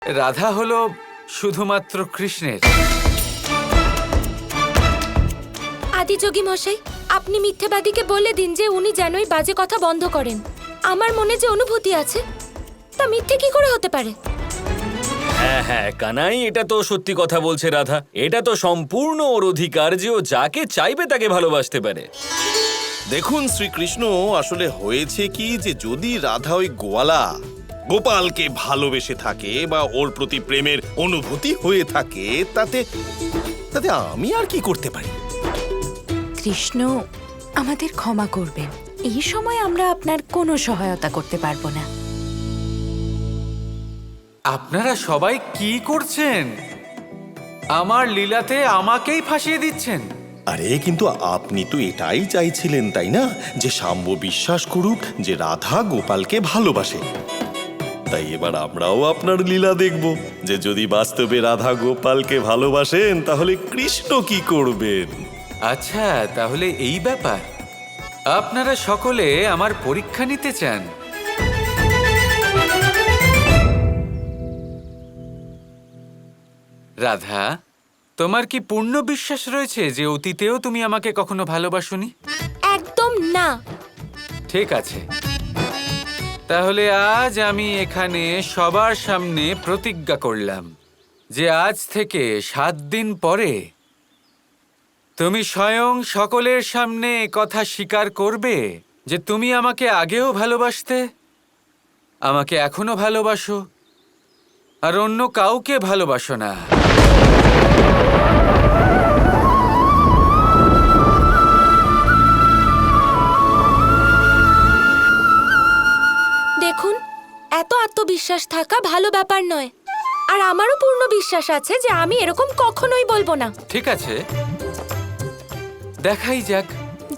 রাধা হলো শুধুমাত্র কৃষ্ণের। আদিযোগী মশাই, আপনি মিথ্যেবাদীকে বলে দিন যে উনি যেন এই বাজে কথা বন্ধ করেন। আমার মনে যে অনুভূতি আছে তা মিথ্যে কি করে হতে পারে? হ্যাঁ হ্যাঁ কানাই, এটা তো সত্যি কথা বলছে রাধা। এটা তো সম্পূর্ণ ওর অধিকার যে ও যাকে চাইবে তাকে ভালোবাসতে পারে। দেখুন শ্রীকৃষ্ণ, আসলে হয়েছে কি যে যদি রাধা ওই গোপালকে ভালোবেসে থাকে বা ওর প্রতি প্রেমের অনুভূতি হয়ে থাকে, তাতে তাতে আমি আর কি করতে পারি? কৃষ্ণ আমাদের ক্ষমা করবেন, এই সময় আমরা আপনার কোনো সহায়তা করতে পারবো না। আপনারা সবাই কি করছেন? আমার লীলাতে আমাকেই ফাঁসিয়ে দিচ্ছেন। আরে কিন্তু আপনি তো এটাই চাইছিলেন, তাই না, যে শাম্ব বিশ্বাস করুক যে রাধা গোপালকে ভালোবাসে। তাই এবার আমরাও আপনার লীলা দেখব যে যদি বাস্তবে রাধা গোপালকে ভালোবাসেন তাহলে কৃষ্ণ কি করবেন। আচ্ছা, তাহলে এই ব্যাপার। আপনারা সকলে আমার পরীক্ষা নিতে চান। রাধা, তোমার কি পূর্ণ বিশ্বাস রয়েছে যে অতীতেও তুমি আমাকে কখনো ভালোবাসোনি? একদম না। ঠিক আছে, তাহলে আজ আমি এখানে সবার সামনে প্রতিজ্ঞা করলাম যে আজ থেকে 7 দিন পরে তুমি স্বয়ং সকলের সামনে কথা স্বীকার করবে যে তুমি আমাকে আগেও ভালোবাসতে, আমাকে এখনো ভালোবাসো, আর অন্য কাউকে ভালোবাসো না। দেখুন, এত আত্মবিশ্বাস থাকা ভালো ব্যাপার নয়। আর আমারও পূর্ণ বিশ্বাস আছে যে আমি এরকম কখনোই বলবো না। ঠিক আছে, দেখাই যাক।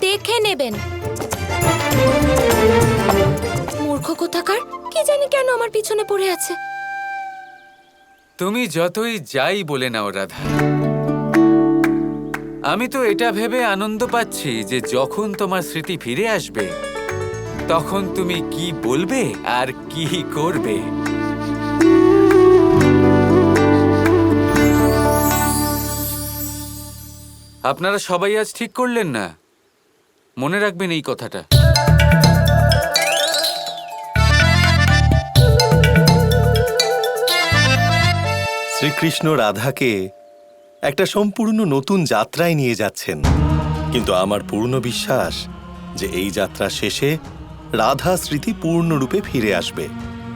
দেখে নেবেন। মূর্খ কোথাকার, কি জানি কেন আমার পিছনে পড়ে আছে। তুমি যতই যাই বলে নাও রাধা, আমি তো এটা ভেবে আনন্দ পাচ্ছি যে যখন তোমার স্মৃতি ফিরে আসবে তখন তুমি কি বলবে আর কি করবে। আপনারা সবাই আজ ঠিক করলেন না? মনে রাখবেন এই কথাটা। শ্রীকৃষ্ণ রাধাকে একটা সম্পূর্ণ নতুন যাত্রায় নিয়ে যাচ্ছেন, কিন্তু আমার পূর্ণ বিশ্বাস যে এই যাত্রা শেষে রাধা স্মৃতি পূর্ণরূপে ফিরে আসবে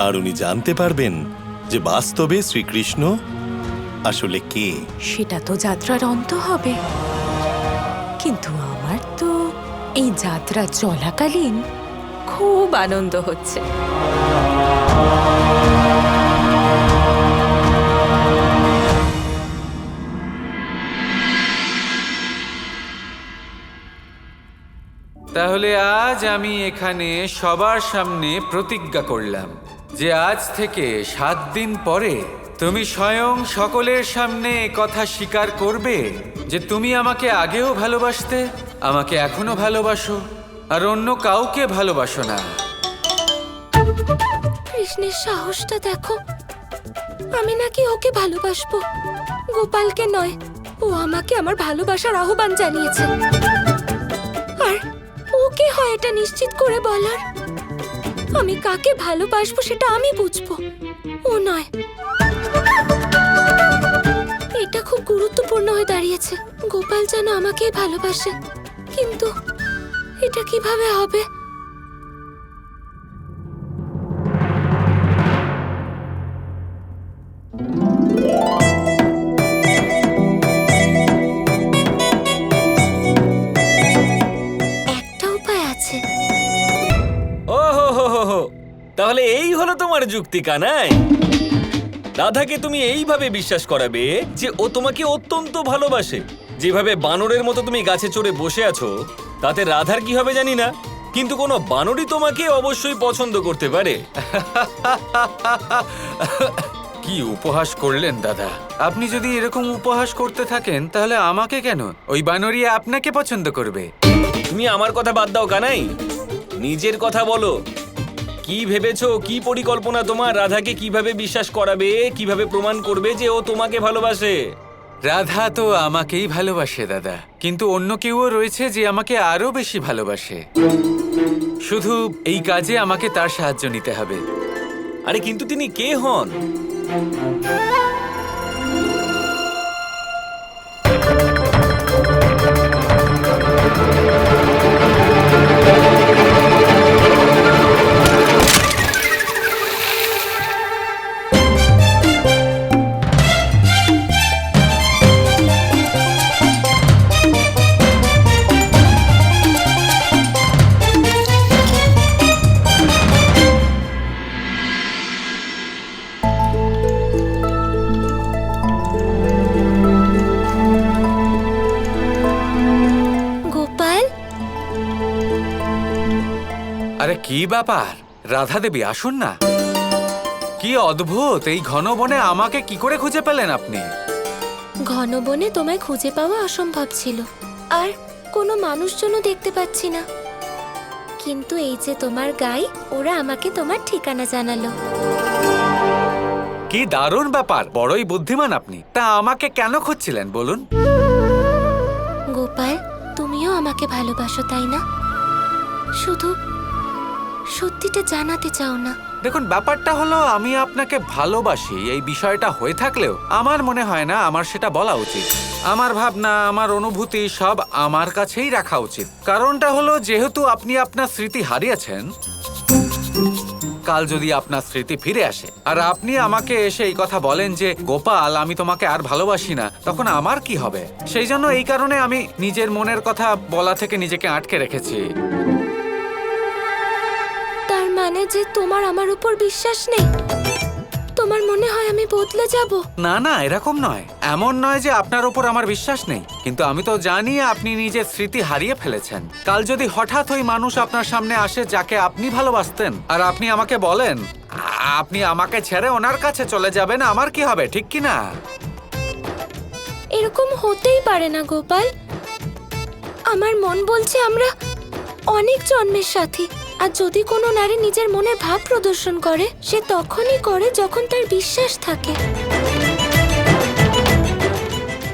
আর উনি জানতে পারবেন যে বাস্তবে শ্রীকৃষ্ণ আসলে কে। সেটা তো যাত্রার অন্ত হবে, কিন্তু আমার তো এই যাত্রা চলাকালীন খুব আনন্দ হচ্ছে। তাহলে আজ আমি এখানে সবার সামনে প্রতিজ্ঞা করলাম যে আজ থেকে 7 দিন পরে তুমি স্বয়ং সকলের সামনে কথা স্বীকার করবে যে তুমি আমাকে আগেও ভালোবাসতে, আমাকে এখনো ভালোবাসো, আর অন্য কাউকে ভালোবাসো না। কৃষ্ণের সাহসটা দেখো। আমি নাকি ওকে ভালোবাসবো, গোপালকে নয়। ও আমাকে আমার ভালোবাসার আহ্বান জানিয়েছে। আর ওকে হয় এটা নিশ্চিত করে বলার। আমি কাকে ভালোবাসবো সেটা আমি বুঝবো, ও নয়। এটা খুব গুরুত্বপূর্ণ হয়ে দাঁড়িয়েছে। গোপাল যেন আমাকেই ভালোবাসে, কিন্তু এটা কিভাবে হবে? একটা উপায় আছে। ও হো, তাহলে এই হলো তোমার যুক্তি কানাই। রাধাকে তুমি এইভাবে বিশ্বাস করাবে যে ও তোমাকে অত্যন্ত ভালোবাসে। যেভাবে বানরের মতো তুমি গাছে চড়ে বসে আছো, তাতে রাধার কি হবে জানি না, কিন্তু কোনো বানরই তোমাকে অবশ্যই পছন্দ করতে পারে। কি উপহাস করলেন দাদা! আপনি যদি এরকম উপহাস করতে থাকেন তাহলে আমাকে কেন, ওই বানরিয়া আপনাকে পছন্দ করবে। তুমি আমার কথা বাদ দাও কানাই, নিজের কথা বলো। কি ভেবেছো, কি পরিকল্পনা তোমার? রাধাকে কিভাবে বিশ্বাস করাবে, কিভাবে প্রমাণ করবে যে ও তোমাকে ভালোবাসে? রাধা তো আমাকেই ভালোবাসে দাদা, কিন্তু অন্য কেউও রয়েছে যে আমাকে আরো বেশি ভালোবাসে। শুধু এই কাজে আমাকে তার সাহায্য নিতে হবে। আরে কিন্তু তিনি কে হন? গোপাল, আরে কি ব্যাপার রাধা দেবী, আসুন না। কি অদ্ভুত, এই ঘন বনে আমাকে কি করে খুঁজে পেলেন আপনি? ঘন বনে তোমায় খুঁজে পাওয়া অসম্ভব ছিল, আর কোনো মানুষজনও দেখতে পাচ্ছি না। কিন্তু এই যে তোমার গাই, ওরা আমাকে তোমার ঠিকানা জানালো। কি দারুণ ব্যাপার, বড়ই বুদ্ধিমান আপনি। তা আমাকে কেন খুঁজছিলেন বলুন? গোপাল, তুমিও আমাকে ভালোবাসো তাই না? শুধু সত্যিটা জানাতে চাও না। দেখুন, ব্যাপারটা হলো আমি আপনাকে ভালোবাসি এই বিষয়টা হয়ে থাকলেও আমার মনে হয় না আমার সেটা বলা উচিত। আমার ভাবনা, আমার অনুভূতি সব আমার কাছেই রাখা উচিত। কারণটা হলো, যেহেতু আপনি আপনার স্মৃতি হারিয়েছেন, কাল যদি আপনার স্মৃতি ফিরে আসে আর আপনি আমাকে এসে এই কথা বলেন যে গোপাল আমি তোমাকে আর ভালোবাসি না, তখন আমার কি হবে? সেই জন্য এই কারণে আমি নিজের মনের কথা বলা থেকে নিজেকে আটকে রেখেছি। তার মানে যে তোমার আমার উপর বিশ্বাস নেই? তোমার মনে হয় আমি বদলে যাব? না না, এরকম নয়। এমন নয় যে আপনার উপর আমার বিশ্বাস নেই, কিন্তু আমি তো জানি আপনি নিজের স্মৃতি হারিয়ে ফেলেছেন। কাল যদি হঠাৎ ওই মানুষ আপনার সামনে আসে যাকে আপনি ভালোবাসতেন, আর আপনি আমাকে বলেন আপনি আমাকে ছেড়ে ওনার কাছে চলে যাবেন, আমার কি হবে, ঠিক কি না? এরকম হতেই পারে না গোপাল। আমার মন বলছে আমরা অনেক জন্মের সাথী, আর যদি কোনো নারী নিজের মনের ভাব প্রদর্শন করে, সে তখনই করে যখন তার বিশ্বাস থাকে।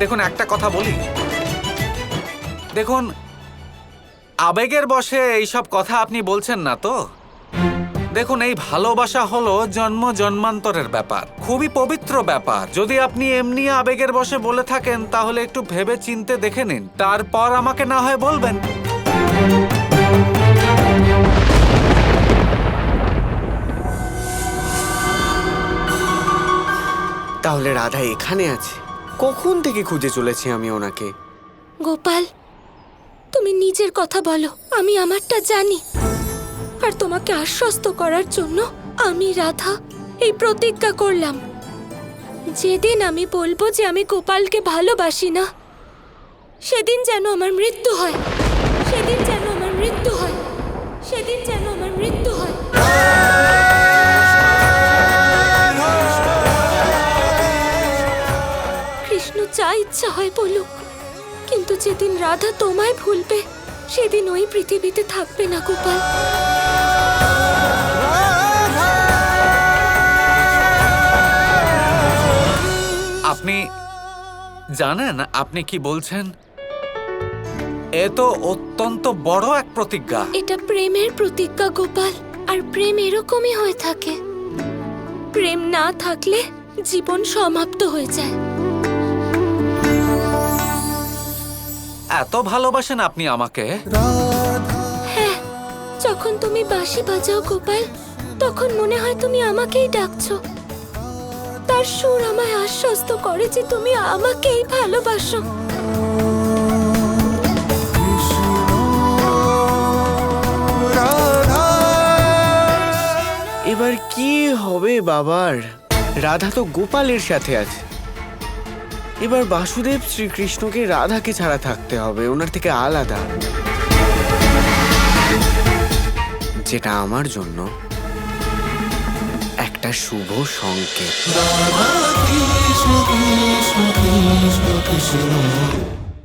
দেখুন, একটা কথা বলি, দেখুন আবেগের বশে এইসব কথা আপনি বলছেন না তো। দেখুন, এই ভালোবাসা হলো জন্ম জন্মান্তরের ব্যাপার, খুবই পবিত্র ব্যাপার। যদি আপনি এমনি আবেগের বশে বলে থাকেন তাহলে একটু ভেবে চিন্তে দেখে নিন, তারপর আমাকে না হয় বলবেন। তাহলে রাধা এখানে আছে? কখন থেকে খুঁজে চলেছি আমি ওনাকে। গোপাল, তুমি নিজের কথা বলো, আমি আমারটা জানি। আর তোমাকে আশ্বস্ত করার জন্য আমি রাধা এই প্রতিজ্ঞা করলাম, যেদিন আমি বলবো যে আমি গোপালকে ভালোবাসি না, সেদিন যেন আমার মৃত্যু হয়, সেদিন যেন আমার মৃত্যু হয়, সেদিন যেন আমার মৃত্যু হয়। কৃষ্ণ যা ইচ্ছা হয় বলুক, কিন্তু যেদিন রাধা তোমায় ভুলবে, সেদিন ওই পৃথিবীতে থাকবে না গোপাল। আপনি জানেন আপনি কি বলছেন? এ তো অত্যন্ত বড় এক প্রতিজ্ঞা। এটা প্রেমের প্রতিজ্ঞা গোপাল, আর প্রেম এরকমই হয়ে থাকে। প্রেম না থাকলে জীবন সমাপ্ত হয়ে যায়। এত ভালোবাসেন আপনি আমাকে? হ্যাঁ, যখন তুমি বাঁশি বাজাও গোপাল, তখন মনে হয় তুমি আমাকেই ডাকছো। তার সুর আমায় আশ্বস্ত করে যে তুমি আমাকেই ভালোবাসো। এবার কি হবে বাবার? রাধা তো গোপালের সাথে আছে। এবার বাসুদেব শ্রীকৃষ্ণকে রাধাকে ছাড়া থাকতে হবে, ওনার থেকে আলাদা, যেটা আমার জন্য একটা শুভ সংকেত।